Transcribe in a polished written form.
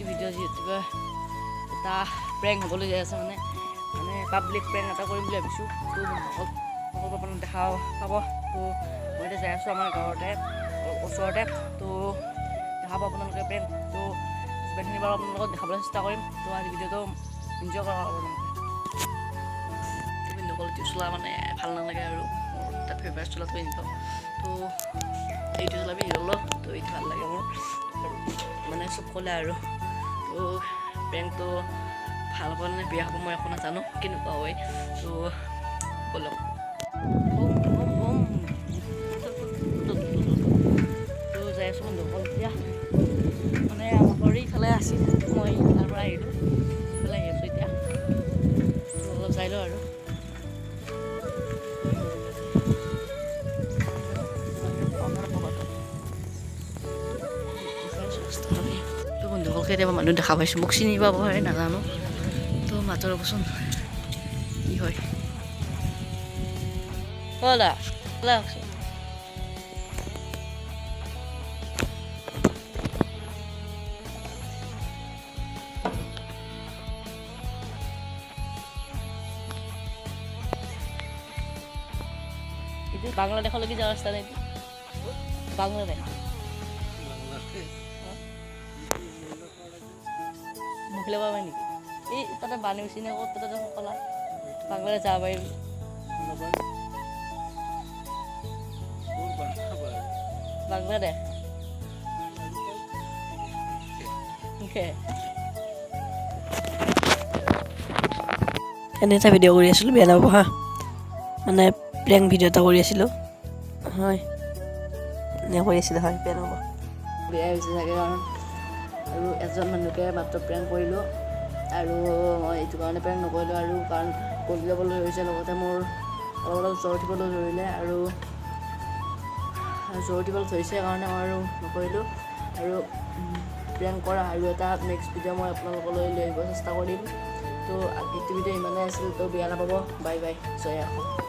Video' যিহেতু এটা prank হ'বলৈ যাই আছে মানে পাব্লিক প্ৰেংক এটা কৰিম বুলি ভাবিছোঁ। তো সকলো আপোনালোকে দেখা পাব। তো মই এতিয়া যাই আছোঁ আমাৰ ঘৰতে ওচৰতে। তো দেখা পাব আপোনালোকে প্ৰেংক। তো যিমানখিনি বাৰু আপোনালোকক দেখাবলৈ চেষ্টা কৰিম। তো আজি ভিডিঅ'টো এনজয় কৰা আপোনালোকে। কোৱালিটি চোলা মানে ভাল নালাগে আৰু মোৰ এটা ফেভাৰেট চোলাটো এনেকুৱা। তো এইটো চলাবি হিৰ'ল। তো এইটো ভাল লাগে মোৰ মানে চব ক'লে আৰু। তো প্ৰেংকটো ভাল হ'ব নে বেয়া হ'ব মই একো নাজানো কেনেকুৱা হয়। তো ব'লক তো যাই আছোঁ বন্ধুসকল। এতিয়া মানে আমাৰ ঘৰ ইফালে আছিল, মই তাৰ পৰা আহিলোঁ, ইফালে আহি আছোঁ এতিয়া। তো অলপ যাই লওঁ আৰু তো বন্ধুসকল কেতিয়াবা মানুহ দেখা পাইছোঁ, মোক চিনি পাব হয় নাজানো। তো মাতৰ ৰ'বচোন কি হয়। ক'লা ক'লা itu Bangladesh lagi jalan sana itu Bangladesh মহিলা পাবা নেকি এই তাতে বানি উচিনে ক'ত তাতে সকলা বাংলাদেশ যাব পাৰিম বাংলাদেশ এনে এটা ভিডিঅ' কৰি আছিলোঁ, বেয়া নাপাব হা, মানে প্ৰেংক ভিডিঅ' এটা কৰি আছিলোঁ হয়, এনে কৰি আছিলোঁ হয়, বেয়া নাপাব। বেয়া হৈছে চাগে কাৰণ আৰু এজন মানুহকে মাত্ৰ প্ৰেংক কৰিলোঁ আৰু মই এইটো কাৰণে প্ৰেংক নকৰিলোঁ আৰু কাৰণ গলি যাবলৈ ধৰিছে, লগতে মোৰ অলপ জ্বৰ উঠিবলৈ ধৰিলে আৰু জ্বৰ উঠিবলৈ ধৰিছে কাৰণে মই আৰু নকৰিলোঁ। আৰু প্ৰেংক কৰা আৰু এটা নেক্সট ভিডিঅ' মই আপোনালোকলৈ লৈ আহিব চেষ্টা কৰিম। তো এইটো ভিডিঅ' ইমানেই আছিল, তো বেয়া নাপাব। বাই বাই, জয় অসম।